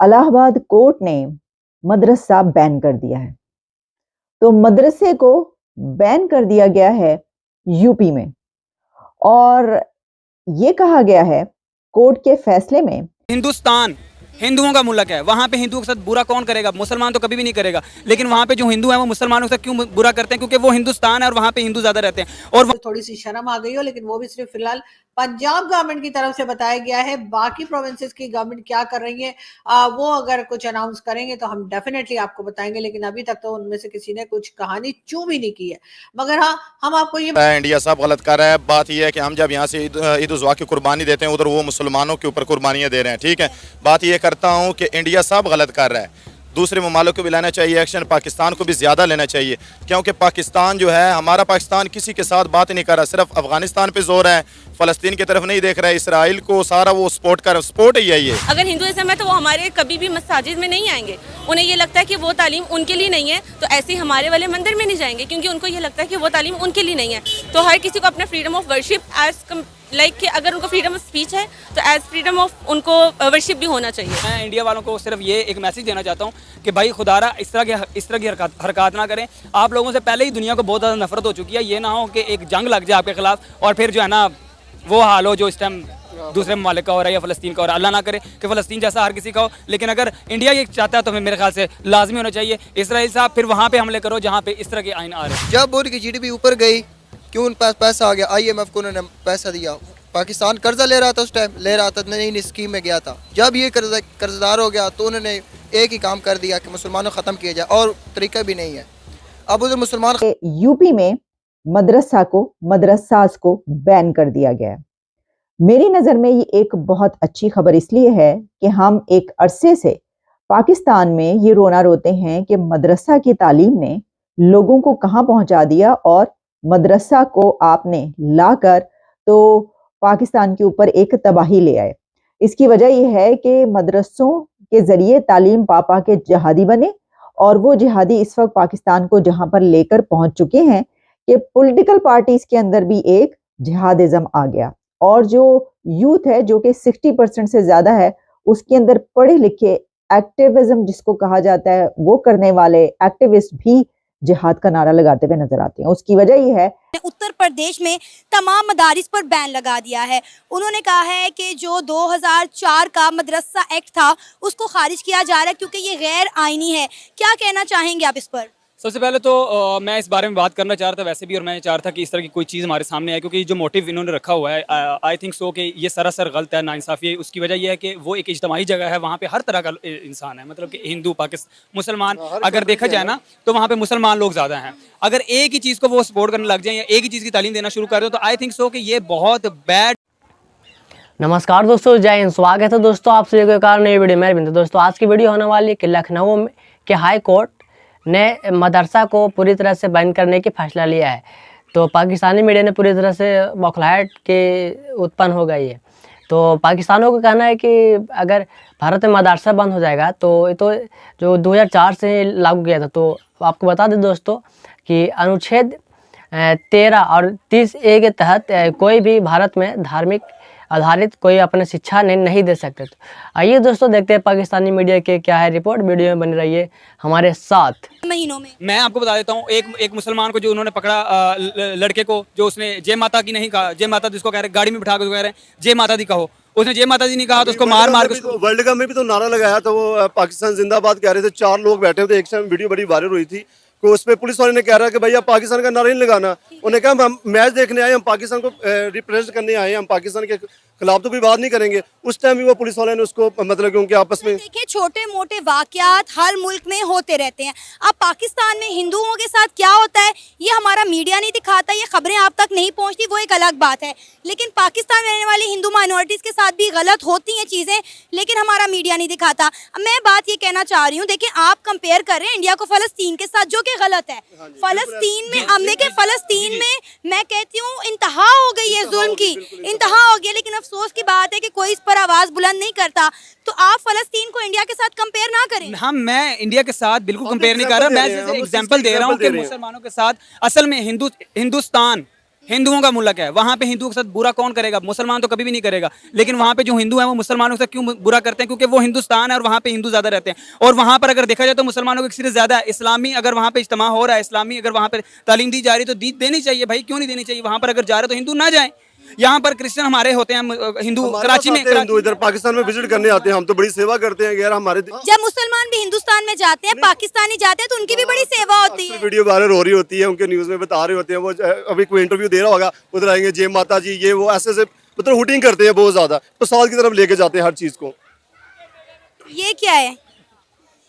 Allahabad court ने मदरसा ban कर दिया है। तो मदरसे को बैन कर दिया गया है यूपी में, और ये कहा गया है कोर्ट के फैसले में, हिंदुस्तान हिंदुओं का मुल्क है, वहाँ पे हिंदुओं के साथ बुरा कौन करेगा? मुसलमान तो कभी भी नहीं करेगा, लेकिन वहाँ पे जो हिंदू हैं वो मुसलमानों के साथ क्यों बुरा करते हैं? क्योंकि वो हिंदुस्तान है और वहाँ पे हिंदू ज्यादा रहते हैं। और थोड़ी सी शर्म आ गई हो, लेकिन वो भी सिर्फ फिलहाल पंजाब गवर्नमेंट की तरफ से बताया गया है। बाकी प्रोविंसेस की गवर्नमेंट क्या कर रही है वो अगर कुछ अनाउंस करेंगे तो हम डेफिनेटली आपको बताएंगे, लेकिन अभी तक तो उनमें से किसी ने कुछ कहानी चू भी नहीं की है। मगर हाँ, हम आपको ये इंडिया सब गलत कर रहा है। बात यह है कि हम जब यहाँ से ईद उज़्हा की कुर्बानी देते हैं, उधर वो मुसलमानों के ऊपर कुर्बानियाँ दे रहे हैं। ठीक है, बात यह करता हूँ कि इंडिया सब गलत कर रहा है। दूसरे ममालिक को भी लेना चाहिए एक्शन, पाकिस्तान को भी ज़्यादा लेना चाहिए, क्योंकि पाकिस्तान जो है, हमारा पाकिस्तान किसी के साथ बात नहीं कर रहा, सिर्फ अफगानिस्तान पे जोर है, फ़लस्तीन की तरफ नहीं देख रहा है, इसराइल को सारा वो सपोर्ट ही है। ये अगर हिंदुइज्म है तो वो हमारे कभी भी मस्जिद में नहीं आएंगे। उन्हें ये लगता है कि वो तालीम उनके लिए नहीं है, तो ऐसे ही हमारे वाले मंदिर में नहीं जाएंगे, क्योंकि उनको ये लगता है कि वो तालीम उनके लिए नहीं है। तो हर किसी को अपना फ्रीडम ऑफ वर्शिप कि अगर उनको फ्रीडम ऑफ स्पीच है तो एज फ्रीडम ऑफ उनको वर्शिप भी होना चाहिए। मैं इंडिया वालों को सिर्फ ये एक मैसेज देना चाहता हूँ कि भाई खुदारा इस तरह की हरकत ना करें। आप लोगों से पहले ही दुनिया को बहुत ज़्यादा नफरत हो चुकी है। ये ना हो कि एक जंग लग जाए आपके खिलाफ और फिर जो है ना वो हाल हो जो इस टाइम दूसरे ममालिक का हो रहा है या फ़लस्तीन का हो रहा है। अल्लाह ना करे कि फ़लस्तीन जैसा हर किसी का हो, लेकिन अगर इंडिया ये चाहता है तो मेरे ख्याल से लाजमी होना चाहिए इसराइल साहब फिर वहाँ पे हमले करो जहाँ पे इस तरह के आइन आ रहे हैं। जब उनकी जीडीपी ऊपर गई, क्यों उन पास पैसा आ गया? IMF को उन्होंने पैसा दिया। पाकिस्तान कर्जा ले रहा था, उस टाइम ले रहा था, नई स्कीम में गया था। जब ये कर्जदार हो गया तो उन्होंने एक ही काम कर दिया कि मुसलमानों ख़त्म किया जाए, और तरीका भी नहीं है। अब उधर मुसलमान यूपी में मदरसास को बैन कर दिया गया है। मेरी नज़र में ये एक बहुत अच्छी खबर इसलिए है कि हम एक अरसे से पाकिस्तान में ये रोना रोते हैं कि मदरसा की तालीम ने लोगों को कहाँ पहुंचा दिया, और मदरसा को आपने लाकर तो पाकिस्तान के ऊपर एक तबाही ले आए। इसकी वजह यह है कि मदरसों के जरिए तालीम पापा के जिहादी बने, और वो जिहादी इस वक्त पाकिस्तान को जहां पर लेकर पहुंच चुके हैं कि पॉलिटिकल पार्टीज के अंदर भी एक जिहादिज्म आ गया, और जो यूथ है जो कि 60% से ज्यादा है, उसके अंदर पढ़े लिखे एक्टिविज्म जिसको कहा जाता है वो करने वाले एक्टिविस्ट भी जिहाद का नारा लगाते हुए नजर आते हैं। उसकी वजह यह है उत्तर प्रदेश में तमाम मदारिस पर बैन लगा दिया है। उन्होंने कहा है कि जो 2004 का मदरसा एक्ट था उसको खारिज किया जा रहा है क्योंकि ये गैर आईनी है। क्या कहना चाहेंगे आप इस पर? सबसे पहले तो मैं इस बारे में बात करना चाह रहा था वैसे भी, और मैं चाह रहा था कि इस तरह की कोई चीज़ हमारे सामने आए, क्योंकि जो मोटिव इन्होंने रखा हुआ है आई थिंक सो कि ये सरासर गलत है, नाइंसाफ़ी है। उसकी वजह यह है कि वो एक इज्तमाही जगह है, वहाँ पे हर तरह का इंसान है, मतलब कि हिंदू, पाकिस्तान, मुसलमान अगर देखा जाए ना तो वहाँ पर मुसलमान लोग ज़्यादा हैं। अगर एक ही चीज़ को वो सपोर्ट करने लग जाए या एक ही चीज़ की तालीम देना शुरू कर दो तो आई थिंक सो कि ये बहुत बैड। नमस्कार दोस्तों, जय हिंद, स्वागत है दोस्तों आप सभी को एक और नई वीडियो में। दोस्तों आज की वीडियो होने वाली है कि लखनऊ में के हाई कोर्ट ने मदरसा को पूरी तरह से बैन करने की फैसला लिया है। तो पाकिस्तानी मीडिया ने पूरी तरह से बौखलाहट के उत्पन्न हो गई है। तो पाकिस्तानियों का कहना है कि अगर भारत में मदरसा बंद हो जाएगा तो जो 2004 से लागू किया था, तो आपको बता दें दोस्तों कि अनुच्छेद 13 और 30A के तहत कोई भी भारत में धार्मिक आधारित कोई अपने शिक्षा नहीं दे सकते। तो आइए दोस्तों देखते हैं पाकिस्तानी मीडिया के क्या है रिपोर्ट। वीडियो में बनी रहिए हमारे साथ। महीनों में मैं आपको बता देता हूँ, एक मुसलमान को जो उन्होंने पकड़ा, लड़के को जो उसने जय माता की नहीं कहा, जय माता जिसको कह रहे गाड़ी में बिठा कर कह रहे जय माता दी कहो, उसने जय माता दी नहीं कहा तो उसको मार के वर्ल्ड कप में भी तो नारा लगाया था, वो पाकिस्तान जिंदाबाद कह रहे थे। 4 लोग बैठे थे, एक टाइम वीडियो बड़ी वायरल हुई थी को उस पर पुलिस वाले ने कह रहा कि भैया पाकिस्तान का नारा नहीं लगाना। उन्होंने कहा हम मैच देखने आए, हम पाकिस्तान को रिप्रेजेंट करने आए, हम पाकिस्तान के खिलाफ तो कोई बात नहीं करेंगे। उस टाइम भी वो पुलिस वाले ने उसको मतलब क्योंकि आपस में देखिए छोटे मोटे वाकयात हर मुल्क में होते रहते हैं। अब पाकिस्तान में हिंदुओं के साथ क्या होता है ये हमारा मीडिया नहीं दिखाता, ये खबरें आप तक नहीं पहुंचती, वो एक अलग बात है। लेकिन पाकिस्तान में रहने वाली हिंदू माइनॉरिटीज़ के साथ भी गलत होती हैं चीज़ें, लेकिन हमारा मीडिया नहीं दिखाता। अब मैं बात ये कहना चाह रही हूँ, देखिए आप कंपेयर कर रहे हैं इंडिया को फ़लस्तीन के साथ, जो कि गलत है। फ़लस्तीन में हमने के फ़लस्तीन में मैं कहती हूँ इंतहा हो गई है, जुल्म की इंतहा हो गई। लेकिन अफसोस की बात है कि कोई इस पर आवाज़ बुलंद नहीं करता। तो आप फ़लस्तीन को इंडिया के साथ कंपेयर ना करें। हाँ, मैं इंडिया के साथ बिल्कुल कंपेयर नहीं कर रहा, मैं एग्जांपल दे रहा हूँ कि मुसलमानों के साथ असल में हिंदुस्तान हिंदुओं का मुल्क है, वहाँ पे हिंदुओं के साथ बुरा कौन करेगा? मुसलमान तो कभी भी नहीं करेगा। लेकिन वहाँ पे जो हिंदू हैं वो मुसलमानों के साथ क्यों बुरा करते हैं? क्योंकि वो हिंदुस्तान है और वहाँ पे हिंदू ज़्यादा रहते हैं। और वहाँ पर अगर देखा जाए तो मुसलमानों की अक्सरियत ज़्यादा है। इस्लामी अगर वहाँ पे इज्तिमा हो रहा है, इस्लामी अगर वहाँ पे तालीम दी जा रही है तो देनी चाहिए भाई, क्यों नहीं देनी चाहिए? वहाँ पर अगर जा रहे तो हिंदू ना जाएँ। यहाँ पर क्रिश्चियन हमारे होते हैं, हिंदू कराची में हिंदू इधर पाकिस्तान में विजिट करने आते हैं, हम तो बड़ी सेवा करते हैं यार हमारे। जब मुसलमान भी हिंदुस्तान में जाते हैं, पाकिस्तानी जाते हैं, तो उनकी भी बड़ी सेवा होती है। वीडियो वायरल हो रही होती है, उनके न्यूज में बता रहे होते हैं, वो अभी कोई इंटरव्यू दे रहा होगा, उधर आएंगे जय माता जी, ये वो ऐसे मतलब हुटिंग करते हैं बहुत ज्यादा, तो साल की तरफ लेके जाते हैं हर चीज को। ये क्या है?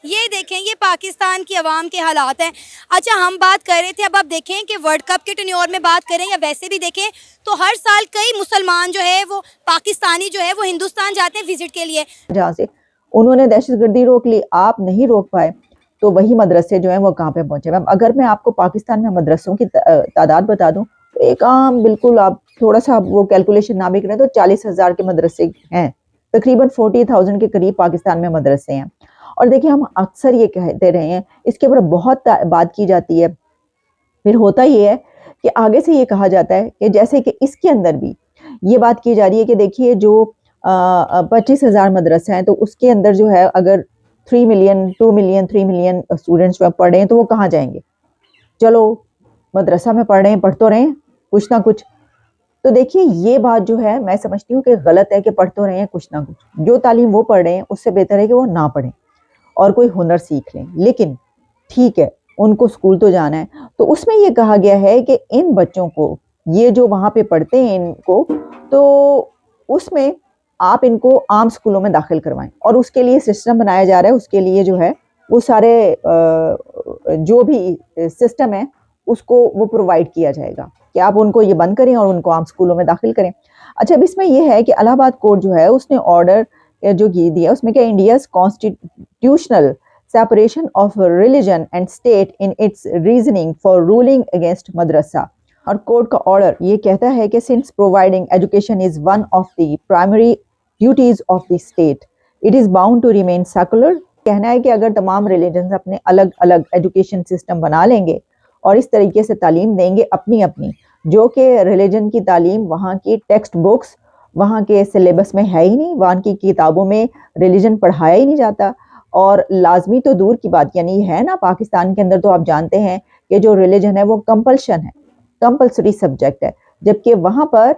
ये देखें, ये पाकिस्तान की आवाम के हालात हैं। अच्छा, हम बात कर रहे थे, अब आप देखें कि वर्ल्ड कप के टेन्योर में बात करें या वैसे भी देखें तो हर साल कई मुसलमान जो है वो पाकिस्तानी जो है वो हिंदुस्तान जाते हैं विजिट के लिए। जहाँ से उन्होंने दहशतगर्दी रोक ली, आप नहीं रोक पाए, तो वही मदरसे जो हैं वो कहाँ पे पहुंचे। मैम अगर मैं आपको पाकिस्तान में मदरसों की तादाद बता दूं तो एक आम बिल्कुल आप थोड़ा सा वो कैलकुलेशन ना भी करें तो 40,000 के मदरसे हैं, तकरीबन 40,000 के करीब पाकिस्तान में मदरसे हैं। और देखिए हम अक्सर ये कहते रहे हैं, इसके ऊपर बहुत बात की जाती है, फिर होता ये है कि आगे से ये कहा जाता है कि जैसे कि इसके अंदर भी ये बात की जा रही है कि देखिए जो 25,000 मदरसा हैं तो उसके अंदर जो है अगर 3 मिलियन 2 मिलियन 3 मिलियन स्टूडेंट्स जो पढ़ रहे हैं तो वो कहाँ जाएंगे? चलो मदरसा में पढ़ रहे हैं, पढ़ तो रहे हैं कुछ ना कुछ। तो देखिए ये बात जो है मैं समझती हूँ कि गलत है कि पढ़ तो रहे हैं कुछ ना कुछ। जो तालीम वो पढ़ रहे हैं उससे बेहतर है कि वो ना पढ़ें और कोई हुनर सीख लें। लेकिन ठीक है, उनको स्कूल तो जाना है, तो उसमें ये कहा गया है कि इन बच्चों को, ये जो वहाँ पे पढ़ते हैं इनको, तो उसमें आप इनको आम स्कूलों में दाखिल करवाएं और उसके लिए सिस्टम बनाया जा रहा है। उसके लिए जो है वो सारे जो भी सिस्टम है उसको वो प्रोवाइड किया जाएगा कि आप उनको ये बंद करें और उनको आम स्कूलों में दाखिल करें। अच्छा, अब इसमें यह है कि इलाहाबाद कोर्ट जो है उसने ऑर्डर जो दिया उसमें क्या, India's constitutional separation of religion and state in its reasoning for ruling against मदरसा। और कोर्ट का ऑर्डर ये कहता है कि since providing education is one of the primary duties of the state, it is bound to remain secular. कहना है कि अगर तमाम रिलीजन अपने अलग अलग एजुकेशन सिस्टम बना लेंगे और इस तरीके से तालीम देंगे अपनी अपनी, जो कि रिलीजन की तालीम वहाँ की टेक्स्ट बुक्स वहाँ के सिलेबस में है ही नहीं, वहाँ की किताबों में रिलीजन पढ़ाया ही नहीं जाता। और लाजमी तो दूर की बात, यानी है ना पाकिस्तान के अंदर तो आप जानते हैं कि जो रिलीजन है वो कंपल्शन है, कंपल्सरी सब्जेक्ट है। जबकि वहाँ पर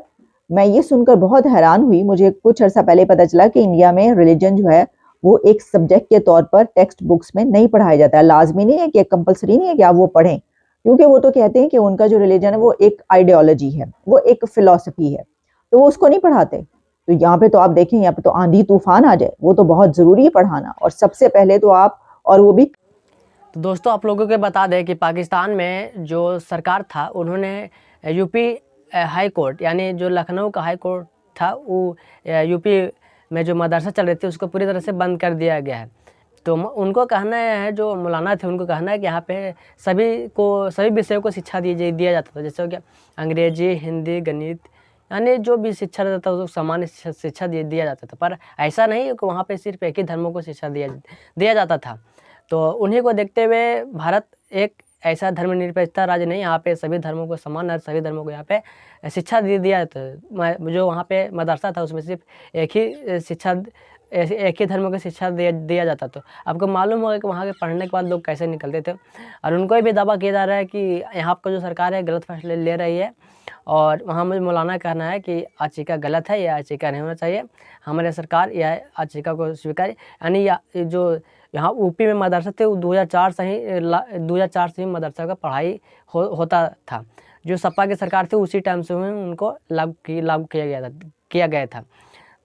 मैं ये सुनकर बहुत हैरान हुई, मुझे कुछ अर्सा पहले पता चला कि इंडिया में रिलीजन जो है वो एक सब्जेक्ट के तौर पर टेक्स्ट बुक्स में नहीं पढ़ाया जाता है। लाजमी नहीं है कि कंपल्सरी नहीं है कि आप वो पढ़ें, क्योंकि वो तो कहते हैं कि उनका जो रिलीजन है वो एक आइडियोलॉजी है, वो एक फिलॉसफी है, तो वो उसको नहीं पढ़ाते। तो यहाँ पे तो आप देखें, यहाँ पे तो आंधी तूफान आ जाए, वो तो बहुत ज़रूरी है पढ़ाना, और सबसे पहले तो आप, और वो भी। तो दोस्तों आप लोगों को बता दें कि पाकिस्तान में जो सरकार था उन्होंने यूपी हाई कोर्ट, यानी जो लखनऊ का हाई कोर्ट था, वो यूपी में जो मदरसा चल रहे थे उसको पूरी तरह से बंद कर दिया गया है। तो उनको कहना है, जो मौलाना थे उनको कहना है कि यहाँ पे सभी विषयों को शिक्षा दिया जाता था, जैसे हो गया अंग्रेजी, हिंदी, गणित, यानी जो भी शिक्षा रहता था उसको सामान्य शिक्षा दिया जाता था। पर ऐसा नहीं कि वहाँ पे सिर्फ एक ही धर्मों को शिक्षा दिया जाता था। तो उन्हीं को देखते हुए भारत एक ऐसा धर्मनिरपेक्षता राज्य नहीं, यहाँ पे सभी धर्मों को समान और सभी धर्मों को यहाँ पे शिक्षा दिया जाता। जो वहाँ पे मदरसा था उसमें सिर्फ एक ही धर्म को शिक्षा दिया जाता। तो आपको मालूम होगा कि वहाँ के पढ़ने के बाद लोग कैसे निकलते थे। और उनको भी दावा किया जा रहा है कि यहाँ पर जो सरकार है गलत फैसले ले रही है, और वहाँ मुझे मौलाना कहना है कि आचिका गलत है, यह आचिका नहीं होना चाहिए, हमारे सरकार यह आचिका को स्वीकार, यानी जो यहाँ यूपी में मदरसा थे वो 2004 से ही मदरसा का पढ़ाई होता था। जो सपा की सरकार थी उसी टाइम से उनको लागू किया गया था।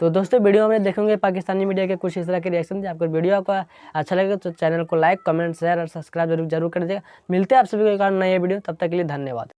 तो दोस्तों वीडियो में देखेंगे पाकिस्तानी मीडिया के कुछ इस तरह के रिएक्शन। आपको वीडियो को अच्छा लगे तो चैनल को लाइक, कमेंट, शेयर और सब्सक्राइब जरूर कर दीजिएगा। मिलते हैं आप सभी को एक नए वीडियो, तब तक के लिए धन्यवाद।